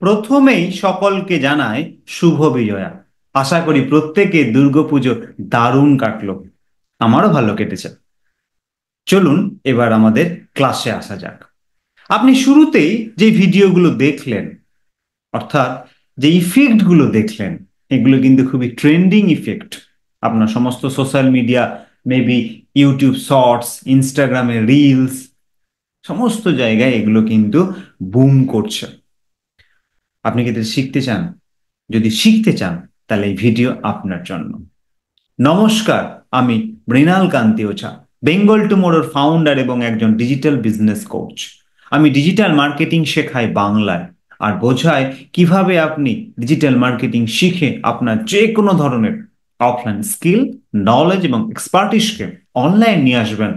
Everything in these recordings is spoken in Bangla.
প্রথমেই সকলকে জানাই শুভ বিজয়া। আশা করি প্রত্যেকে দুর্গাপুজো দারুণ কাটলো। আমারও ভালো কেটেছে। চলুন এবার আমাদের ক্লাসে আসা যাক। আপনি শুরুতেই যে ভিডিওগুলো দেখলেন, অর্থাৎ যে ইফেক্ট গুলো দেখলেন, এগুলো কিন্তু খুবই ট্রেন্ডিং ইফেক্ট। আপনার সমস্ত social media, maybe YouTube shorts, ইনস্টাগ্রামে রিলস, সমস্ত জায়গায় এগুলো কিন্তু বুম করছে। আপনি কি এটা শিখতে চান? যদি শিখতে চান তাহলে এই ভিডিও আপনার জন্য। নমস্কার, আমি মৃণাল কান্তি ওঝা, বেঙ্গল টুমোরোর ফাউন্ডার এবং একজন ডিজিটাল বিজনেস কোচ। আমি ডিজিটাল মার্কেটিং শেখাই বাংলায়, আর বোঝাই কিভাবে আপনি ডিজিটাল মার্কেটিং শিখে আপনার যে কোনো ধরনের অফলাইন স্কিল, নলেজ এবং এক্সপার্টিসকে অনলাইন নিয়ে আসবেন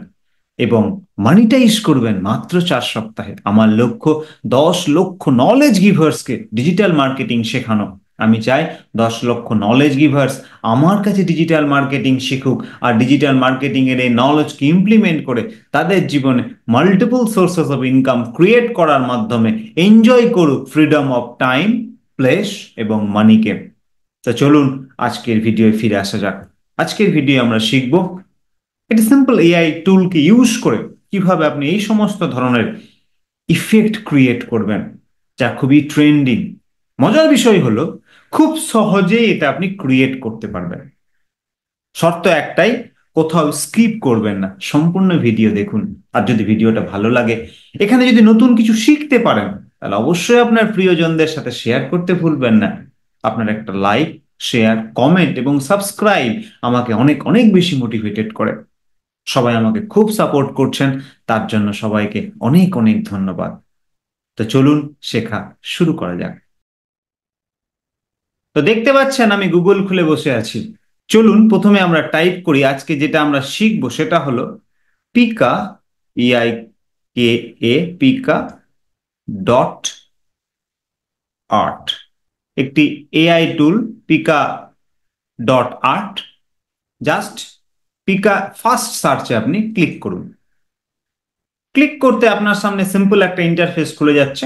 এবং মানিটাইজ করবেন মাত্র 4 সপ্তাহে। আমার লক্ষ্য 10 লক্ষ নলেজ গিভার্সকে ডিজিটাল মার্কেটিং শেখানো। আমি চাই 10 লক্ষ নলেজ গিভার্স আমার কাছে ডিজিটাল মার্কেটিং শিখুক, আর ডিজিটাল মার্কেটিং এর এই নলেজকে ইমপ্লিমেন্ট করে তাদের জীবনে multiple sources of income create করার মাধ্যমে এনজয় করুক ফ্রিডম অফ টাইম, প্লেস এবং মানিকে। তো চলুন আজকের ভিডিওয়ে ফিরে আসা যাক। আজকের ভিডিও আমরা শিখব একটি সিম্পল এআই টুলকে ইউজ করে কিভাবে আপনি এই সমস্ত ধরনের ইফেক্ট ক্রিয়েট করবেন, যা খুবই ট্রেন্ডিং। মজার বিষয় হলো খুব সহজেই এটা আপনি ক্রিয়েট করতে পারবেন। শর্ত একটাই, কোথাও স্কিপ করবেন না, সম্পূর্ণ ভিডিও দেখুন। আর যদি ভিডিওটা ভালো লাগে, এখানে যদি নতুন কিছু শিখতে পারেন, তাহলে অবশ্যই আপনার প্রিয়জনদের সাথে শেয়ার করতে ভুলবেন না। আপনার একটা লাইক, শেয়ার, কমেন্ট এবং সাবস্ক্রাইব আমাকে অনেক অনেক বেশি মোটিভেটেড করে। সবাই আমাকে খুব সাপোর্ট করছেন, তার জন্য সবাইকে অনেক অনেক ধন্যবাদ। তো চলুন শেখা শুরু করা যাক। তো দেখতে পাচ্ছেন আমি গুগল খুলে বসে আছি। চলুন প্রথমে আমরা টাইপ করি। আজকে যেটা আমরা শিখবো সেটা হলো Pika, PIKA, Pika dot art, একটি AI tool. Pika.art। Just Pika first সার্চে আপনি ক্লিক করুন। ক্লিক করতে আপনার সামনে সিম্পল একটা ইন্টারফেস খুলে যাচ্ছে।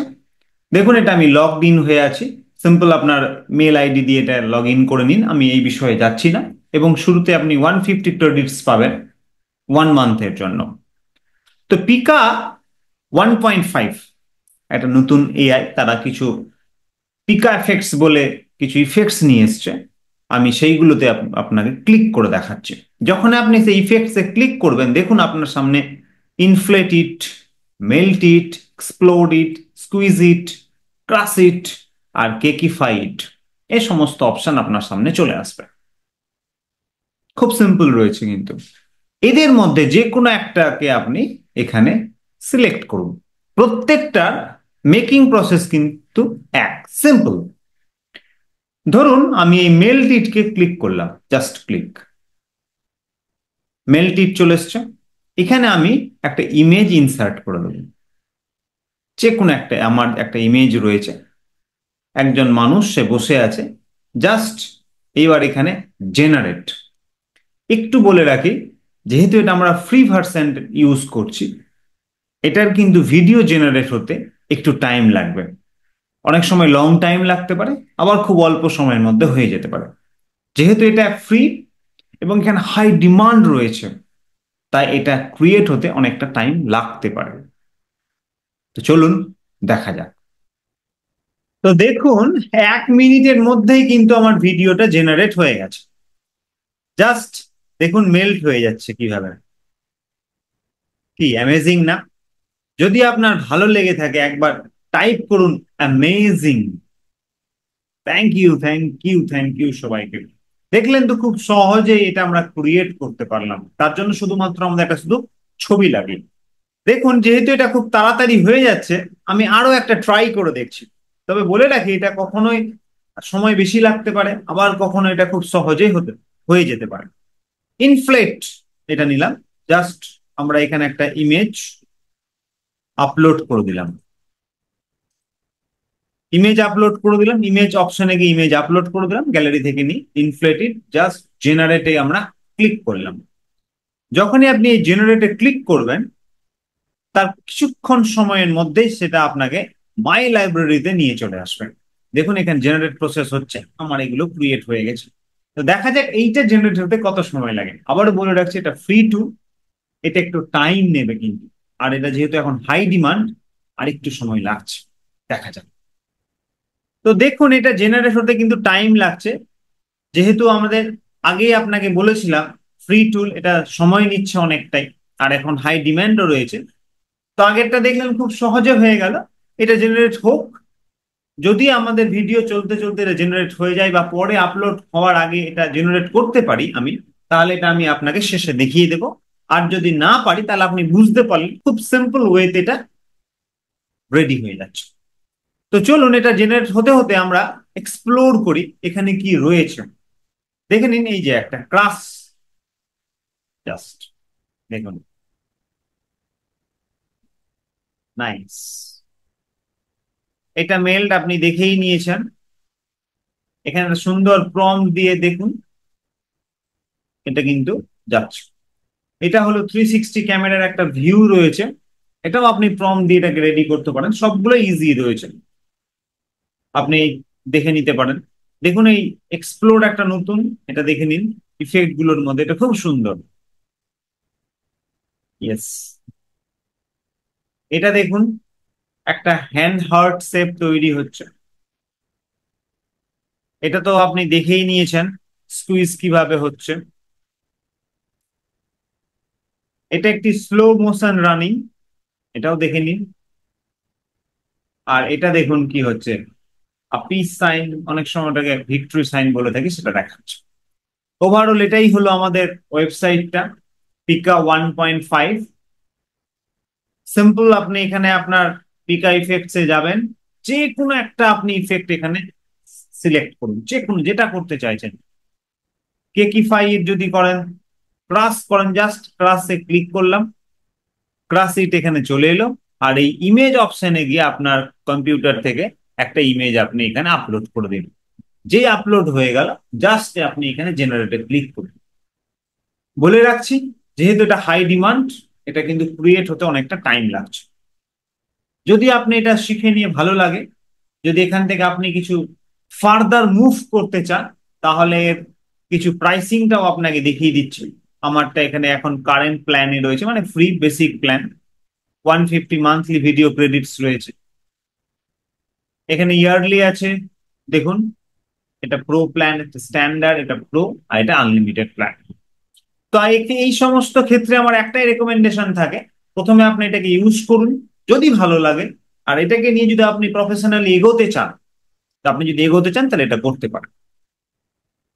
দেখুন, এটা আমি লগড ইন হয়ে আছি। সিম্পল আপনার মেল আইডি দিয়ে এটা লগ ইন করে নিন, আমি এই বিষয়ে যাচ্ছি না। এবং শুরুতে আপনি 150 ক্রেডিটস পাবেন 1 মান্থের জন্য। তো পিকা 1.5 একটা নতুন এআই, তারা কিছু পিকা এফেক্টস বলে কিছু ইফেক্টস নিয়ে এসছে। আমি সেইগুলোতে আপনাকে ক্লিক করে দেখাচ্ছি। যখন আপনি সেই ইফেক্টসে ক্লিক করবেন, দেখুন আপনার সামনে ইনফ্লেট ইট, মেল্ট ইট, এক্সপ্লোড ইট, স্কুইজ ইট, ক্রাশ ইট আর কেকিফাই ইট, এই সমস্ত অপশন আপনার সামনে চলে আসবে। খুব সিম্পল রয়েছে, কিন্তু এদের মধ্যে যে কোনো একটাকে আপনি এখানে সিলেক্ট করুন। প্রত্যেকটার মেকিং প্রসেস কিন্তু এক, সিম্পল। ধরুন আমি এই মেল্ট ইটকে ক্লিক করলাম, জাস্ট ক্লিক, মেল্ট ইট চলে এসছে। এখানে আমি একটা ইমেজ ইনসার্ট করে দেব। যে কোনো একটা, আমার একটা ইমেজ রয়েছে, একজন মানুষ সে বসে আছে। জাস্ট এইবার এখানে জেনারেট। একটু বলে রাখি, যেহেতু এটা আমরা ফ্রি ভার্সন ইউজ করছি, এটার কিন্তু ভিডিও জেনারেট হতে একটু টাইম লাগবে। অনেক সময় লং টাইম লাগতে পারে, আবার খুব অল্প সময়ের মধ্যে হয়ে যেতে পারে। যেহেতু এটা ফ্রি এবং এখানে হাই ডিমান্ড রয়েছে, তাই এটা ক্রিয়েট হতে অনেকটা টাইম লাগতে পারে। তো চলুন দেখা যাক। তো দেখুন, 1 মিনিটের মধ্যেই কিন্তু আমার ভিডিওটা জেনারেট হয়ে গেছে। জাস্ট দেখুন মেল্ট হয়ে যাচ্ছে কিভাবে। কি অ্যামেজিং না? যদি আপনার ভালো লেগে থাকে একবার টাইপ করুন amazing. Thank you, thank you, thank you সবাইকে। দেখলেন তো, খুব সহজেই এটা আমরা ক্রিয়েট করতে পারলাম। তার জন্য শুধুমাত্র আমাদের একটা শুধু ছবি লাগে। দেখুন, যেহেতু এটা খুব তাড়াতাড়ি হয়ে যাচ্ছে, আমি আরো একটা ট্রাই করে দেখছি। তবে বলে রাখি, এটা কখনোই সময় বেশি লাগতে পারে, আবার কখনো এটা খুব সহজেই হয়ে যেতে পারে। ইনফ্লেট এটা নিলাম। জাস্ট আমরা এখানে একটা ইমেজ আপলোড করে দিলাম। ইমেজ অপশনে গিয়ে ইমেজ আপলোড করে দিলাম, গ্যালারি থেকে নিয়ে ইনফ্লেটেড। জাস্ট জেনারেটে আমরা ক্লিক করলাম। যখনই আপনি এই জেনারেটে ক্লিক করবেন, তার কিছুক্ষণ সময়ের মধ্যেই সেটা আপনাকে মাই লাইব্রেরিতে নিয়ে চলে আসবে। দেখুন এখানে জেনারেট প্রসেস হচ্ছে, আমার এগুলো ক্রিয়েট হয়ে গেছে। তো দেখা যাক এইটা জেনারেট হতে কত সময় লাগে। আবারও বলে রাখছি, এটা ফ্রি টু, এটা একটু টাইম নেবে কিন্তু। আর এটা যেহেতু এখন হাই ডিমান্ড, আর একটু সময় লাগছে, দেখা যাক। তো দেখুন এটা জেনারেট হতে কিন্তু টাইম লাগছে, যেহেতু আমাদের আগেই আপনাকে বলেছিলাম ফ্রি টুল, এটা সময় নিচ্ছে অনেকটাই, আর এখন হাই ডিমান্ডও রয়েছে। তো আগেরটা দেখলেন খুব সহজে হয়ে গেল। এটা জেনারেট হোক, যদি আমাদের ভিডিও চলতে চলতে এটা জেনারেট হয়ে যায় বা পরে আপলোড হওয়ার আগে এটা জেনারেট করতে পারি আমি, তাহলে এটা আমি আপনাকে শেষে দেখিয়ে দেব। আর যদি না পারি তাহলে আপনি বুঝতে পারলেন খুব সিম্পল ওয়েতে এটা রেডি হয়ে যাচ্ছে। তো চলুন এটা জেনারেট হতে হতে আমরা এক্সপ্লোর করি এখানে কি রয়েছে। দেখে নিন এই যে একটা ক্লাস, জাস্ট দেখুন, নাইস। এটা মেলড আপনি দেখেই নিয়েছেন। এখানে একটা সুন্দর প্রম্পট দিয়ে দেখুন, এটা কিন্তু যাচ্ছে। এটা হলো 360 ক্যামেরার একটা ভিউ রয়েছে, এটাও আপনি প্রম্পট দিয়ে এটাকে রেডি করতে পারেন, সবগুলো ইজি রয়েছে, আপনি দেখে নিতে পারেন। দেখুন এই এক্সপ্লোর একটা নতুন, এটা দেখে নিন ইফেক্ট গুলোর মধ্যে, এটা খুব সুন্দর। ইয়েস, এটা দেখুন একটা হ্যান্ড হার্ট শেপ তৈরি হচ্ছে, এটা তো আপনি দেখেই নিয়েছেন স্কুইজ কিভাবে হচ্ছে। এটা একটি স্লো মোশন রানিং, এটাও দেখে নিন। আর এটা দেখুন কি হচ্ছে, পিস সাইন, অনেক সময় ওটাকে ভিক্টরি সাইন বলে থাকি, সেটা দেখাচ্ছে। ওভারঅল এটাই হলো আমাদের ওয়েবসাইটটা, Pika 1.5। সিম্পল, আপনি এখানে আপনার পিকা ইফেক্টস এ যাবেন, যে কোনো একটা আপনি ইফেক্ট এখানে সিলেক্ট করুন, যে কোনো যেটা করতে চাইছেন। কেকিফাই যদি করেন, ক্রাশ করেন, জাস্ট ক্রাশে ক্লিক করলাম, ক্রাশ ইট এখানে চলে এলো। আর এই ইমেজ অপশনে গিয়ে আপনার কম্পিউটার থেকে একটা ইমেজ আপনি এখানে আপলোড করে দিন, যে আপলোড হয়ে গেল, জাস্ট আপনি এখানে জেনারেটে ক্লিক করুন। বলে রাখছি, যেহেতু এটা হাই ডিমান্ড, এটা কিন্তু ক্রিয়েট হতে অনেকটা টাইম লাগছে। যদি আপনি এটা শিখে নিয়ে ভালো লাগে, যদি এখান থেকে আপনি কিছু ফার্দার মুভ করতে চান, তাহলে এর কিছু প্রাইসিংটাও আপনাকে দেখিয়ে দিচ্ছি। আমারটা এখানে এখন কারেন্ট প্ল্যানে রয়েছে, মানে free basic plan, 150 monthly video credits রয়েছে। এখানে ইয়ারলি আছে, দেখুন এটা প্রো প্ল্যান, এটা স্ট্যান্ডার্ড, এটা প্রো, আর এটা আনলিমিটেড প্ল্যান। তো এই সমস্ত ক্ষেত্রে আমার একটাই রেকমেন্ডেশন থাকে, প্রথমে আপনি এটাকে ইউজ করুন, যদি ভালো লাগে। আর এটাকে নিয়ে যদি আপনি প্রফেশনালি এগোতে চান, তা আপনি যদি এগোতে চান তাহলে এটা করতে পারেন।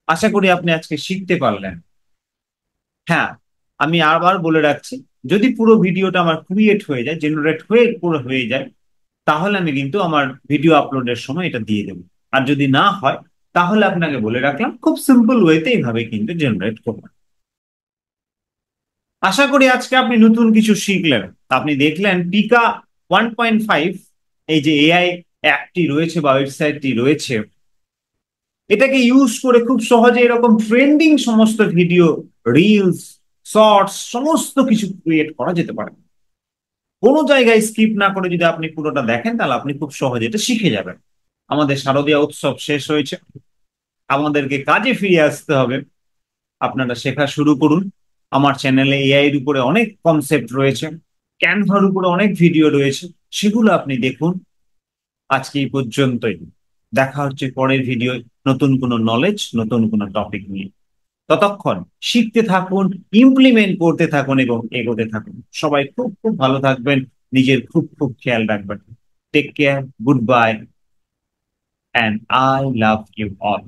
আশা করি আপনি আজকে শিখতে পারলেন। হ্যাঁ, আমি আবার বলে রাখছি, যদি পুরো ভিডিওটা আমার ক্রিয়েট হয়ে যায়, জেনারেট হয়ে পুরো হয়ে যায়, তাহলে আমি কিন্তু আমার ভিডিও আপলোডের সময় এটা দিয়ে দেবো। আর যদি না হয়, তাহলে আপনাকে বলে রাখলাম খুব সিম্পল ওয়েতে এইভাবে কিন্তু জেনারেট করবেন। আশা করি আজকে আপনি নতুন কিছু শিখলেন। আপনি দেখলেন Pika 1.5, এই যে এআই অ্যাপটি রয়েছে বা ওয়েবসাইটটি রয়েছে, এটাকে ইউজ করে খুব সহজে এরকম ট্রেন্ডিং সমস্ত ভিডিও, রিলস, শর্টস, সমস্ত কিছু ক্রিয়েট করা যেতে পারে। কোনো জায়গায় স্কিপ না করে যদি আপনি পুরোটা দেখেন, তাহলে আপনি খুব সহজে এটা শিখে যাবেন। আমাদের শারদীয়া উৎসব শেষ হয়েছে, আমাদেরকে কাজে ফিরে আসতে হবে। আপনারা শেখা শুরু করুন। আমার চ্যানেলে এআই এর উপরে অনেক কনসেপ্ট রয়েছে, ক্যানভার উপরে অনেক ভিডিও রয়েছে, সেগুলো আপনি দেখুন। আজকে এই পর্যন্তই, দেখা হচ্ছে পরের ভিডিও, নতুন কোনো নলেজ, নতুন কোনো টপিক নিয়ে। ততক্ষণ শিখতে থাকুন, ইমপ্লিমেন্ট করতে থাকুন এবং এগোতে থাকুন। সবাই খুব খুব ভালো থাকবেন, নিজের খুব খুব খেয়াল রাখবেন। Take care, good bye, and I love you all.